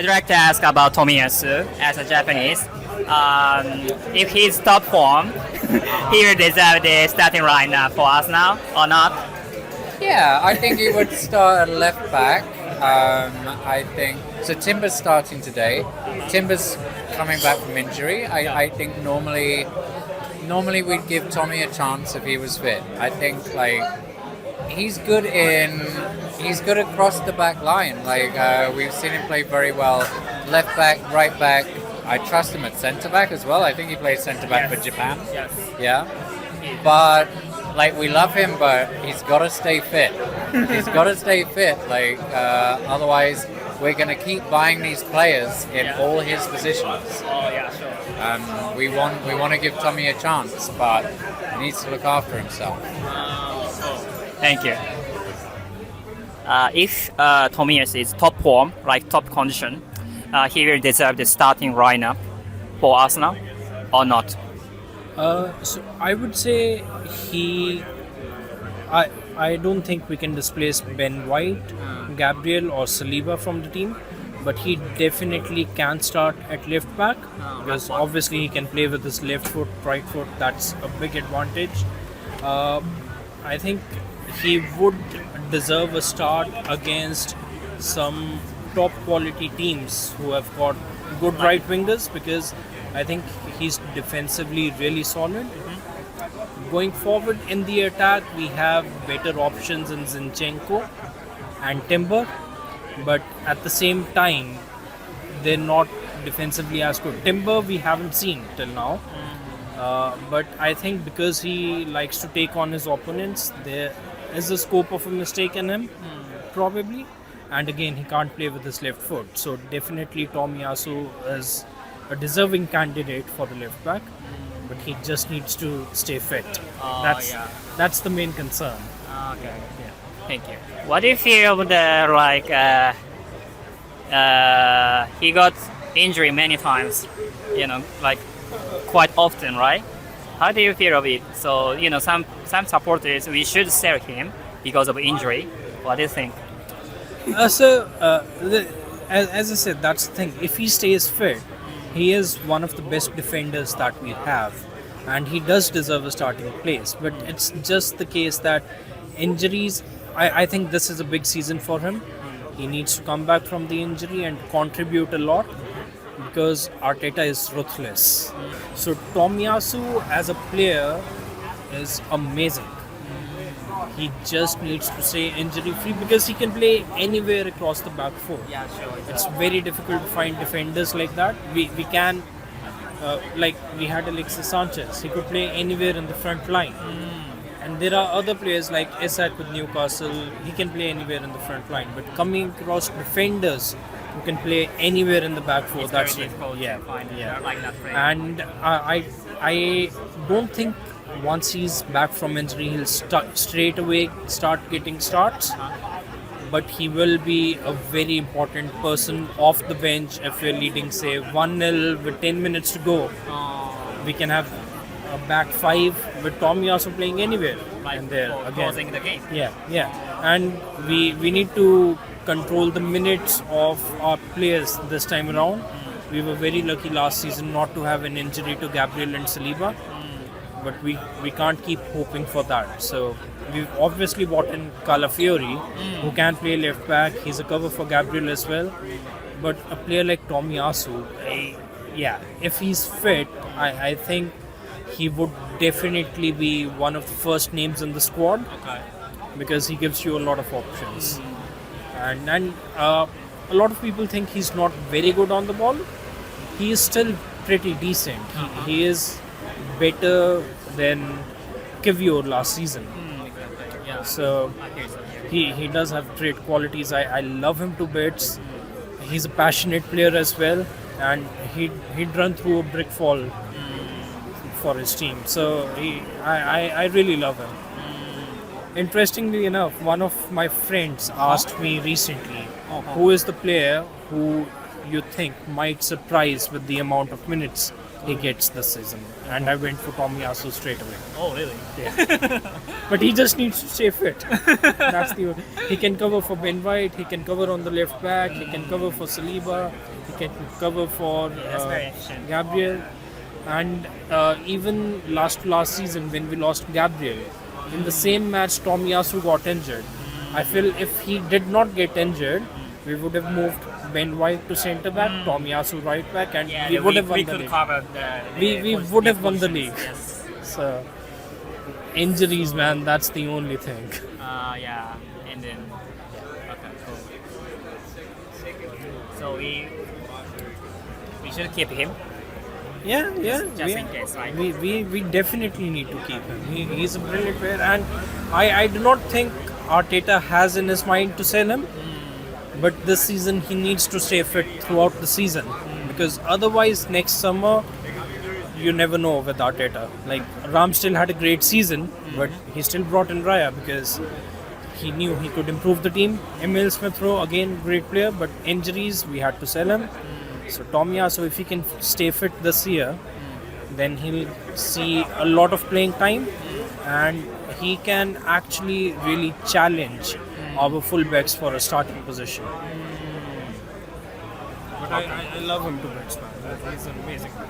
I'd like to ask about Tomiyasu as a Japanese. If he's top form, he will deserve the starting lineup for us now or not? Yeah, I think he would start at left back. I think so. Timber's starting today. Timber's coming back from injury. I think normally we'd give Tommy a chance if he was fit. I think he's good across the back line. We've seen him play very well, left back, right back. I trust him at centre back as well. I think he plays centre back for Japan. Yes. Yeah, but we love him, but he's got to stay fit. He's got to stay fit. Otherwise, we're going to keep buying these players in all his positions. Oh yeah, sure. We want to give Tommy a chance, but he needs to look after himself. Thank you. If Tomiyasu is top form, like top condition, he will deserve the starting lineup for Arsenal or not? So I would say I don't think we can displace Ben White, Gabriel or Saliba from the team, but he definitely can start at left back because obviously he can play with his left foot, right foot. That's a big advantage. I think he would deserve a start against some top quality teams who have got good right wingers because I think he's defensively really solid. Going forward in the attack, we have better options in Zinchenko and Timber, but at the same time, they're not defensively as good. Timber we haven't seen till now, but I think because he likes to take on his opponents, there is a scope of a mistake in him, probably. And again, he can't play with his left foot. So definitely Tomiyasu is a deserving candidate for the left back, but he just needs to stay fit. That's the main concern. Okay. Yeah. Thank you. What do you feel of the he got injury many times, quite often, right? How do you feel of it? So, some supporters, we should sell him because of injury. What do you think? As I said, that's the thing. If he stays fit, he is one of the best defenders that we have, and he does deserve a starting place. But it's just the case that injuries. I think this is a big season for him. He needs to come back from the injury and contribute a lot because Arteta is ruthless. So Tomiyasu as a player is amazing. He just needs to stay injury free because he can play anywhere across the back four. Yeah, sure. It's very difficult to find defenders like that. We can, we had Alexis Sanchez. He could play anywhere in the front line. And there are other players like Isak with Newcastle. He can play anywhere in the front line. But coming across defenders who can play anywhere in the back four, that's very difficult to find. Yeah. Like that frame. And I don't think once he's back from injury, he'll straight away start getting starts. But he will be a very important person off the bench if we're leading, say, 1-0 with 10 minutes to go. We can have a back five with Tomiyasu playing anywhere and there again. Closing the game. Yeah. And we need to control the minutes of our players this time around. We were very lucky last season not to have an injury to Gabriel and Saliba. But we can't keep hoping for that. So we've obviously bought in Calafiori, who can play left back. He's a cover for Gabriel as well. But a player like Tomiyasu, if he's fit, I think he would definitely be one of the first names in the squad because he gives you a lot of options. And a lot of people think he's not very good on the ball. He is still pretty decent. He is better than Kivior last season. So he does have great qualities. I love him to bits. He's a passionate player as well, and he'd run through a brick wall for his team. So I really love him. Interestingly enough, one of my friends asked me recently, who is the player who you think might surprise with the amount of minutes he gets this season. And I went for Tomiyasu straight away. Oh, really? But he just needs to stay fit. He can cover for Ben White, he can cover on the left back, he can cover for Saliba, he can cover for That's very efficient. Gabriel. And even last season when we lost Gabriel, in the same match Tomiyasu got injured. I feel if he did not get injured, we would have moved Ben White to centre back, Tomiyasu right back, and we would have won the league. We would have won the league. Yes. So injuries, man, that's the only thing. Yeah, and then okay, cool. So we should keep him. Yeah. Just in case, right? We definitely need to keep him. He's a brilliant player, and I do not think Arteta has in his mind to sell him. But this season he needs to stay fit throughout the season, because otherwise next summer you never know with Arteta. Like Ram still had a great season, but he still brought in Raya because he knew he could improve the team. Emil Smith-Rowe, again great player, but injuries, we had to sell him. So Tomiyasu, if he can stay fit this year, then he'll see a lot of playing time, and he can actually really challenge our fullbacks for a starting position. But I love him to bits, man. He's an amazing player.